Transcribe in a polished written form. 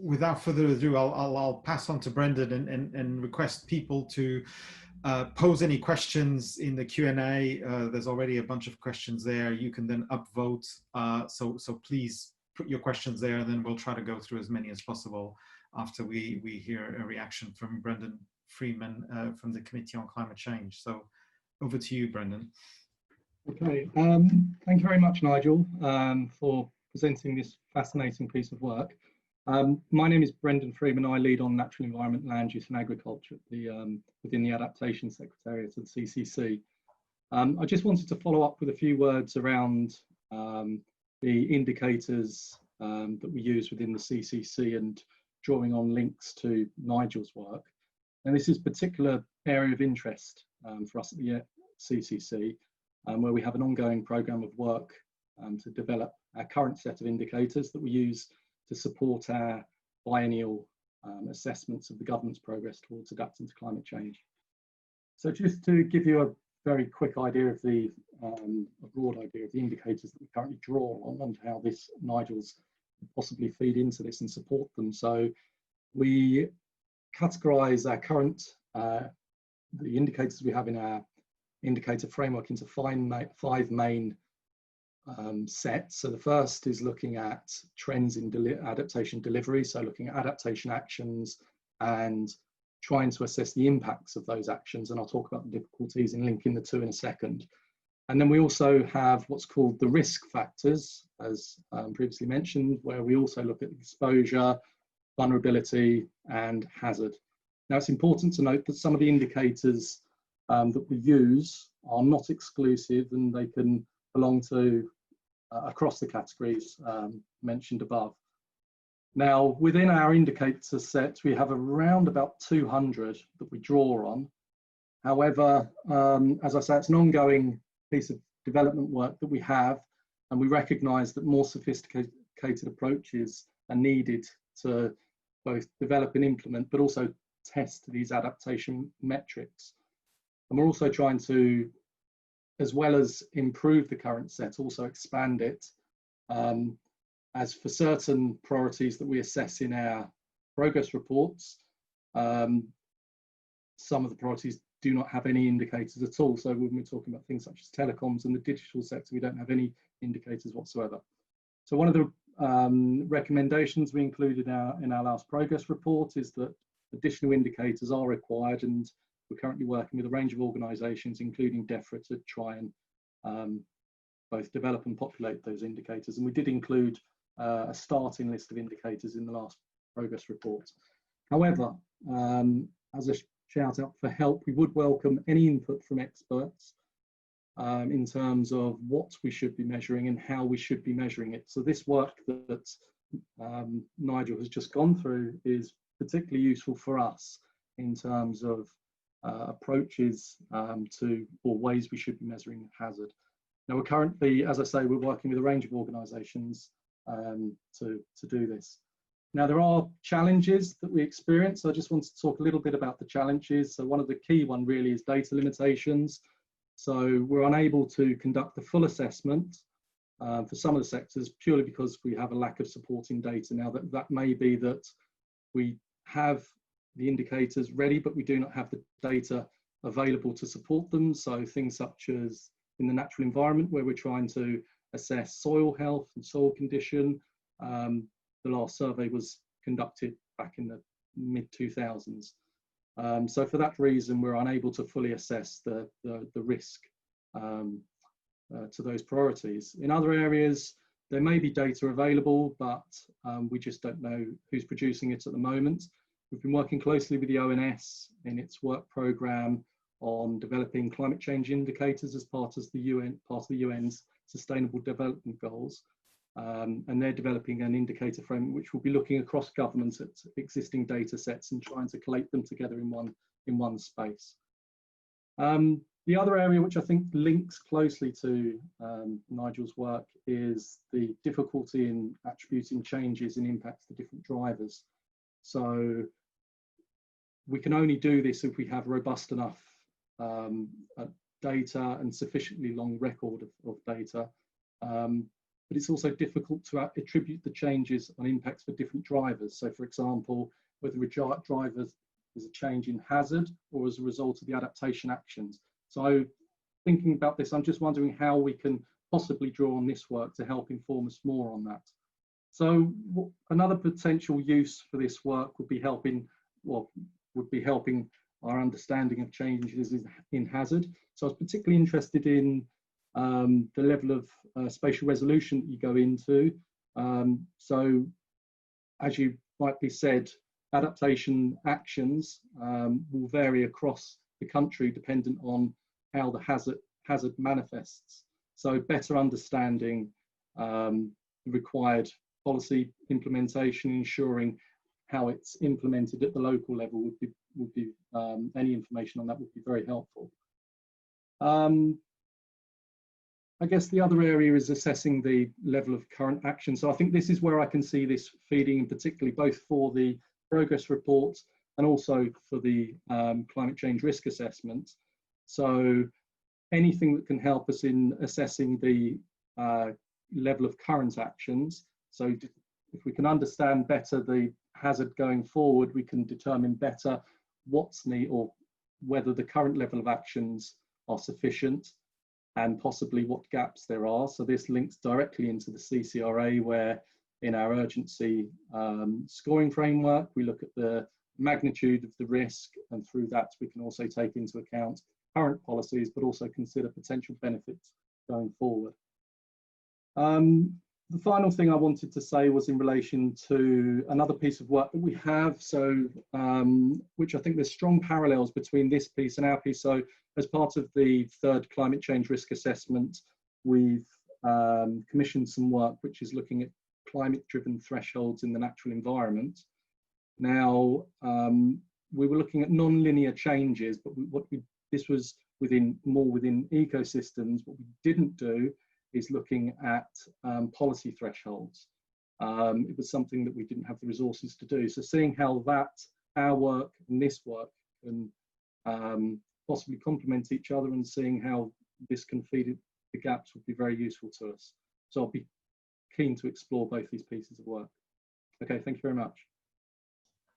without further ado, I'll pass on to Brendan and request people to pose any questions in the Q&A. There's already a bunch of questions there. You can then upvote. So please put your questions there, and then we'll try to go through as many as possible after we hear a reaction from Brendan Freeman from the Committee on Climate Change. So over to you, Brendan. Okay, thank you very much, Nigel, for presenting this fascinating piece of work. My name is Brendan Freeman. I lead on natural environment, land use and agriculture at within the Adaptation Secretariat of the CCC. I just wanted to follow up with a few words around the indicators that we use within the CCC and drawing on links to Nigel's work. And this is a particular area of interest for us at the CCC, where we have an ongoing programme of work to develop our current set of indicators that we use to support our biennial assessments of the government's progress towards adapting to climate change. So just to give you a very quick idea of a broad idea of the indicators that we currently draw on and how this Nigel's possibly feed into this and support them. So we categorise our current, the indicators we have in our indicator framework into five main sets. So the first is looking at trends in adaptation delivery, so looking at adaptation actions and trying to assess the impacts of those actions, and I'll talk about the difficulties in linking the two in a second. And then we also have what's called the risk factors, as previously mentioned, where we also look at exposure, vulnerability and hazard. Now it's important to note that some of the indicators that we use are not exclusive, and they can belong to across the categories mentioned above. Now, within our indicator set, we have around about 200 that we draw on. However, as I say, it's an ongoing piece of development work that we have, and we recognise that more sophisticated approaches are needed to both develop and implement, but also test these adaptation metrics. And we're also trying to, as well as improve the current set, also expand it. As for certain priorities that we assess in our progress reports, some of the priorities do not have any indicators at all. So when we're talking about things such as telecoms and the digital sector, we don't have any indicators whatsoever. So one of the recommendations we included in our last progress report is that additional indicators are required, and we're currently working with a range of organisations, including DEFRA, to try and both develop and populate those indicators. And we did include a starting list of indicators in the last progress report. However, as a shout out for help, we would welcome any input from experts in terms of what we should be measuring and how we should be measuring it. So this work that Nigel has just gone through is particularly useful for us in terms of approaches to, or ways we should be measuring hazard. Now we're currently, as I say, we're working with a range of organisations to do this. Now there are challenges that we experience. So I just wanted to talk a little bit about the challenges. So one of the key one really is data limitations. So we're unable to conduct the full assessment for some of the sectors purely because we have a lack of supporting data. Now that may be that we have the indicators ready, but we do not have the data available to support them. So things such as in the natural environment, where we're trying to assess soil health and soil condition. The last survey was conducted back in the mid-2000s. So for that reason, we're unable to fully assess the risk to those priorities. In other areas, there may be data available, but we just don't know who's producing it at the moment. We've been working closely with the ONS in its work programme on developing climate change indicators as part of the UN's Sustainable Development Goals. And they're developing an indicator framework which will be looking across governments at existing data sets and trying to collate them together in one space. The other area which I think links closely to Nigel's work is the difficulty in attributing changes in impacts to different drivers. So we can only do this if we have robust enough data and sufficiently long record of data. but it's also difficult to attribute the changes on impacts for different drivers. So for example, whether a driver is a change in hazard or as a result of the adaptation actions. So thinking about this, I'm just wondering how we can possibly draw on this work to help inform us more on that. So another potential use for this work would be helping our understanding of changes in hazard. So I was particularly interested in the level of spatial resolution that you go into. So as you rightly said, adaptation actions will vary across the country dependent on how the hazard manifests. So better understanding the required policy implementation, ensuring how it's implemented at the local level would be any information on that would be very helpful. I guess the other area is assessing the level of current action. So I think this is where I can see this feeding in, particularly both for the progress reports and also for the climate change risk assessment. So anything that can help us in assessing the level of current actions. So if we can understand better the hazard going forward, we can determine better what's needed or whether the current level of actions are sufficient and possibly what gaps there are. So this links directly into the CCRA, where in our urgency scoring framework, we look at the magnitude of the risk, and through that we can also take into account current policies, but also consider potential benefits going forward. The final thing I wanted to say was in relation to another piece of work that we have, so which I think there's strong parallels between this piece and our piece. So as part of the third climate change risk assessment, we've commissioned some work which is looking at climate-driven thresholds in the natural environment. Now, we were looking at non-linear changes, but this was more within ecosystems. What we didn't do is looking at policy thresholds. It was something that we didn't have the resources to do. So seeing how our work and this work can possibly complement each other, and seeing how this can feed the gaps would be very useful to us. So I'll be keen to explore both these pieces of work. Okay, thank you very much.